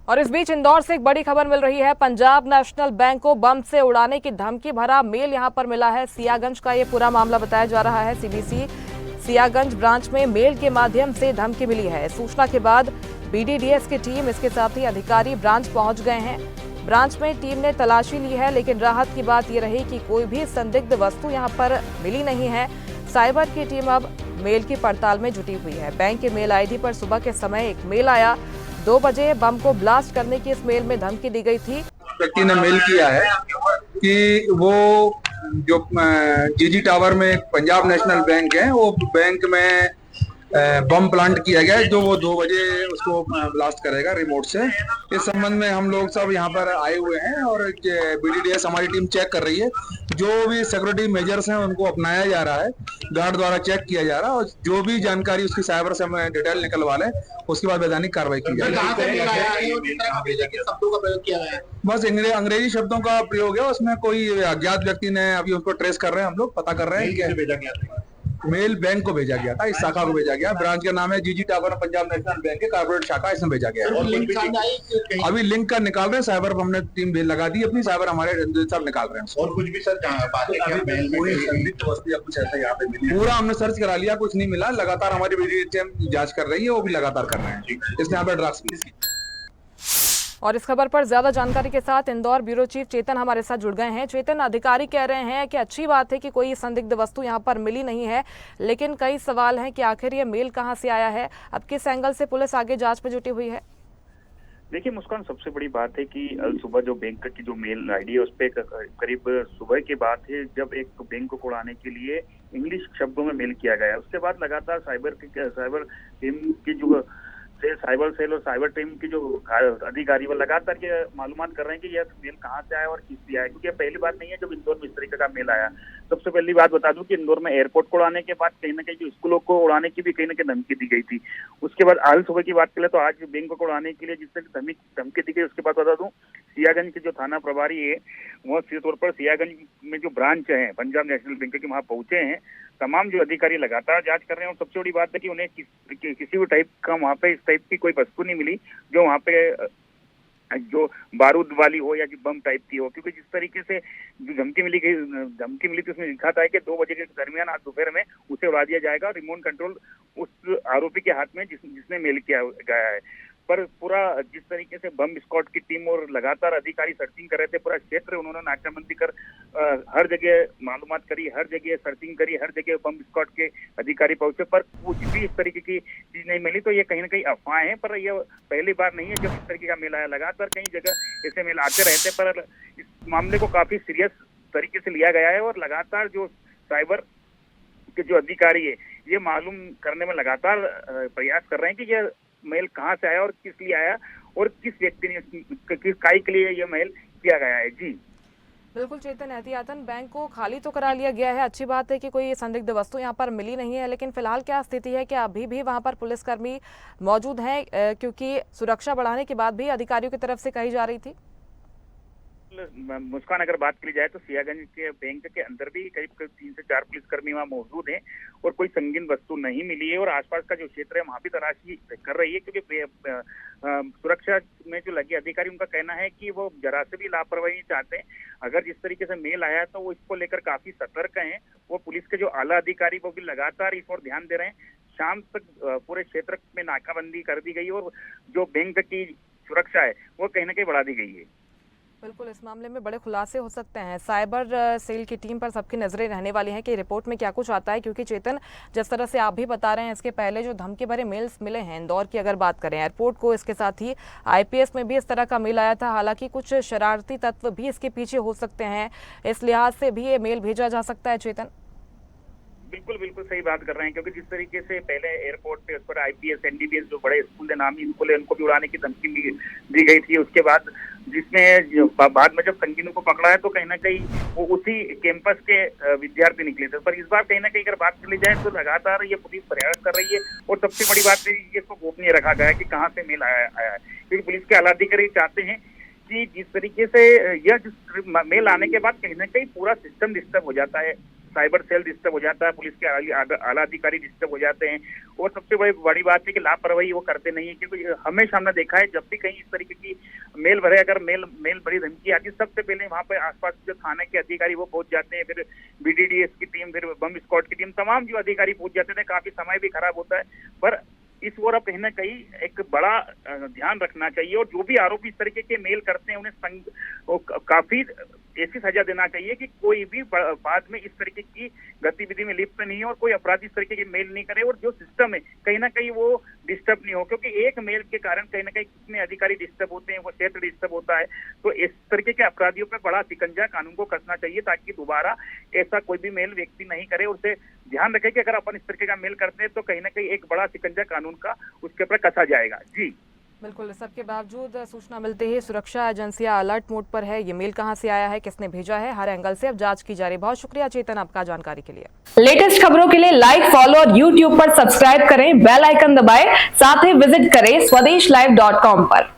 और इस बीच इंदौर से एक बड़ी खबर मिल रही है। पंजाब नेशनल बैंक को बम से उड़ाने की धमकी भरा मेल यहां पर मिला है। सियागंज का ये पूरा मामला बताया जा रहा है। सीबीसी सियागंज ब्रांच में मेल के माध्यम से धमकी मिली है। सूचना के बाद बीडीडीएस की टीम, इसके साथ ही अधिकारी ब्रांच पहुंच गए हैं। ब्रांच में टीम ने तलाशी ली है, लेकिन राहत की बात यह रही कि कोई भी संदिग्ध वस्तु यहां पर मिली नहीं है। साइबर की टीम अब मेल की पड़ताल में जुटी हुई है। बैंक के मेल आईडी पर सुबह के समय एक मेल आया। 2 बजे बम को ब्लास्ट करने की इस मेल में धमकी दी गई थी। व्यक्ति ने मेल किया है कि वो जो जीजी टावर में पंजाब नेशनल बैंक है, वो बैंक में बम प्लांट किया गया है, जो वो 2 बजे उसको ब्लास्ट करेगा रिमोट से। इस संबंध में हम लोग सब यहाँ पर आए हुए हैं और बीडीडीएस हमारी टीम चेक कर रही है। जो भी सिक्योरिटी मेजर्स हैं उनको अपनाया जा रहा है, गार्ड द्वारा चेक किया जा रहा है, और जो भी जानकारी उसकी साइबर से हमें डिटेल निकलवा लें, उसके बाद वैधानिक कार्रवाई की जाएगी। बस अंग्रेजी शब्दों का प्रयोग है, उसमें कोई अज्ञात व्यक्ति ने, अभी उसको ट्रेस कर रहे हैं, हम लोग पता कर रहे हैं क्या भेजा गया। मेल बैंक को भेजा गया था, इस शाखा को भेजा गया। ब्रांच का नाम है जीजी टावर, पंजाब नेशनल बैंक के कॉर्पोरेट शाखा, इसमें भेजा गया है। अभी लिंक का निकाल रहे हैं, साइबर पर हमने टीम भेज लगा दी अपनी, साइबर हमारे सब निकाल रहे हैं। और कुछ भी सर कुछ ऐसा यहाँ पे मिली, पूरा हमने सर्च करा लिया, कुछ नहीं मिला। लगातार हमारी टीम जांच कर रही है, वो भी लगातार कर रहे हैं। इसने यहाँ पे ड्रग्स मिली। और इस खबर पर ज्यादा जानकारी के साथ इंदौर ब्यूरो चीफ चेतन हमारे साथ जुड़ गए हैं। चेतन, अधिकारी कह रहे हैं कि अच्छी बात है कि कोई संदिग्ध वस्तु यहां पर मिली नहीं है, लेकिन कई सवाल हैं कि आखिर ये मेल कहां से आया है। अब किस एंगल से पुलिस आगे जांच में जुटी हुई है? देखिए मुस्कान, सबसे बड़ी बात है कि सुबह जो बैंक की जो मेल आईडी है, उस पर करीब सुबह की बात है जब एक बैंक को उड़ाने के लिए इंग्लिश शब्दों में मेल किया गया। उसके बाद लगातार साइबर टीम की जो साइबर सेल और साइबर टीम की जो अधिकारी वो लगातार ये मालूमात कर रहे हैं कि यह मेल कहाँ से आया और किस लिए आया, क्योंकि पहली बात नहीं है जब इंदौर में इस तरीके का मेल आया। सबसे पहली बात बता दूं कि इंदौर में एयरपोर्ट को उड़ाने के बाद कहीं ना कहीं जो स्कूलों को उड़ाने की भी कहीं ना कहीं धमकी दी गई थी। उसके बाद आज सुबह की बात करें तो आज बैंक को उड़ाने के लिए जिससे धमकी दी गई, उसके बाद बता दूं सियागंज के जो थाना प्रभारी है वो सीधे तौर पर सियागंज में जो ब्रांच है पंजाब नेशनल बैंक की, वहां पहुंचे हैं। तमाम जो अधिकारी लगातार जांच कर रहे हैं, और सबसे बड़ी बात है कि उन्हें किसी भी टाइप का वहां पे इस टाइप की कोई वस्तु नहीं मिली जो वहां पे जो बारूद वाली हो या जो बम टाइप की हो, क्योंकि जिस तरीके से जो धमकी मिली थी उसमें लिखा था कि 2 बजे के दरमियान आज दोपहर में उसे उड़ा दिया जाएगा। रिमोट कंट्रोल उस आरोपी के हाथ में जिसने मेल किया गया है। पर पूरा जिस तरीके से बम स्क्वाड की टीम और लगातार अधिकारी सर्चिंग कर रहे थे, पूरा क्षेत्र उन्होंने नाकाबंदी कर हर जगह मालूमात करी, हर जगह सर्चिंग करी, हर जगह बम स्क्वाड के अधिकारी पहुंचे, पर कुछ भी इस तरीके की चीज नहीं मिली। तो ये कहीं ना कहीं अफवाह है, पर यह पहली बार नहीं है जब इस तरीके का मेल आया। लगातार कई जगह ऐसे मेल आते रहते, पर इस मामले को काफी सीरियस तरीके से लिया गया है और लगातार जो साइबर के जो अधिकारी है ये मालूम करने में लगातार प्रयास कर रहे हैं कि यह मेल कहां से आया और किस लिए आया और किस व्यक्ति ने किस काय के लिए यह मेल किया गया है। जी बिल्कुल चेतन, एहतियातन बैंक को खाली तो करा लिया गया है। अच्छी बात है कि कोई संदिग्ध वस्तु यहाँ पर मिली नहीं है, लेकिन फिलहाल क्या स्थिति है? कि अभी भी वहाँ पर पुलिसकर्मी मौजूद हैं, क्योंकि सुरक्षा बढ़ाने की बात भी अधिकारियों की तरफ से कही जा रही थी। मुस्कान, अगर बात की जाए तो सियागंज के बैंक के अंदर भी करीब 3 से 4 पुलिसकर्मी वहाँ मौजूद हैं और कोई संगीन वस्तु नहीं मिली है। और आसपास का जो क्षेत्र है वहाँ भी तलाशी कर रही है, क्योंकि सुरक्षा में जो लगे अधिकारी, उनका कहना है कि वो जरा से भी लापरवाही नहीं चाहते। अगर जिस तरीके से मेल आया तो वो इसको लेकर काफी सतर्क हैं। वो पुलिस के जो आला अधिकारी वो भी लगातार इस ओर ध्यान दे रहे हैं। शाम तक पूरे क्षेत्र में नाकाबंदी कर दी गई और जो बैंक की सुरक्षा है वो कहीं ना कहीं बढ़ा दी गई है। बिल्कुल, इस मामले में बड़े खुलासे हो सकते हैं। साइबर सेल की टीम पर सबकी नजरें रहने वाली हैं कि रिपोर्ट में क्या कुछ आता है, क्योंकि चेतन, जिस तरह से आप भी बता रहे हैं, इसके पहले जो धमकी भरे मेल्स मिले हैं इंदौर की अगर बात करें, एयरपोर्ट को, इसके साथ ही आईपीएस में भी इस तरह का मेल आया था। हालांकि कुछ शरारती तत्व भी इसके पीछे हो सकते हैं, इस लिहाज से भी ये मेल भेजा जा सकता है। चेतन, बिल्कुल सही बात कर रहे हैं, क्योंकि जिस तरीके से पहले एयरपोर्ट पे उस पर आईपीएस एनडीपीएस जो बड़े स्कूल है, नामी स्कूल है, उनको भी उड़ाने की धमकी दी गई थी। उसके बाद जिसमें बाद में जब संगीनों को पकड़ा है तो कहीं ना कहीं वो उसी कैंपस के विद्यार्थी निकले थे। पर इस बार कहीं ना कहीं अगर बात चली जाए तो लगातार ये पुलिस प्रयास कर रही है और सबसे बड़ी बात है इसको गोपनीय रखा गया है कि कहाँ से मेल आया है, क्योंकि पुलिस के आला अधिकारी चाहते हैं कि जिस तरीके से यह मेल आने के बाद कहीं ना कहीं पूरा सिस्टम डिस्टर्ब हो जाता है साइबर सेल डिस्टर्ब हो जाता है, पुलिस के आला अधिकारी डिस्टर्ब हो जाते हैं। और सबसे बड़ी बात है कि लापरवाही वो करते नहीं है, क्योंकि हमेशा हमने देखा है जब भी कहीं इस तरीके की मेल भरे, अगर मेल बड़ी धमकी आती है, सबसे पहले वहाँ पे आसपास जो थाने के अधिकारी वो पहुंच जाते हैं, फिर BDDS की टीम, फिर बम स्क्वाड की टीम, तमाम जो अधिकारी पहुंच जाते थे। काफी समय भी खराब होता है, पर इस ओर अब कहीं ना कहीं एक बड़ा ध्यान रखना चाहिए। और जो भी आरोपी इस तरीके के मेल करते हैं उन्हें काफी ऐसी सजा देना चाहिए कि कोई भी बाद में इस तरीके की गतिविधि में लिप्त नहीं है और कोई अपराधी इस तरीके के मेल नहीं करे, और जो सिस्टम है कहीं ना कहीं वो डिस्टर्ब नहीं हो, क्योंकि एक मेल के कारण कहीं ना कहीं कितने अधिकारी डिस्टर्ब होते हैं, वो क्षेत्र डिस्टर्ब होता है। तो इस तरीके के अपराधियों पर बड़ा शिकंजा कानून को कसना चाहिए, ताकि दोबारा ऐसा कोई भी मेल व्यक्ति नहीं करे। उसे ध्यान रखे कि अगर अपन इस तरीके का मेल करते हैं तो कहीं ना कहीं एक बड़ा शिकंजा कानून का उसके ऊपर कसा जाएगा। जी बिल्कुल, सबके बावजूद सूचना मिलते ही सुरक्षा एजेंसियां अलर्ट मोड पर है। ये मेल कहां से आया है, किसने भेजा है, हर एंगल से अब जांच की जा रही है। बहुत शुक्रिया चेतन आपका जानकारी के लिए। लेटेस्ट खबरों के लिए लाइक, फॉलो और यूट्यूब पर सब्सक्राइब करें, बेल आइकन दबाएं, साथ ही विजिट करें swedeshlive.com पर।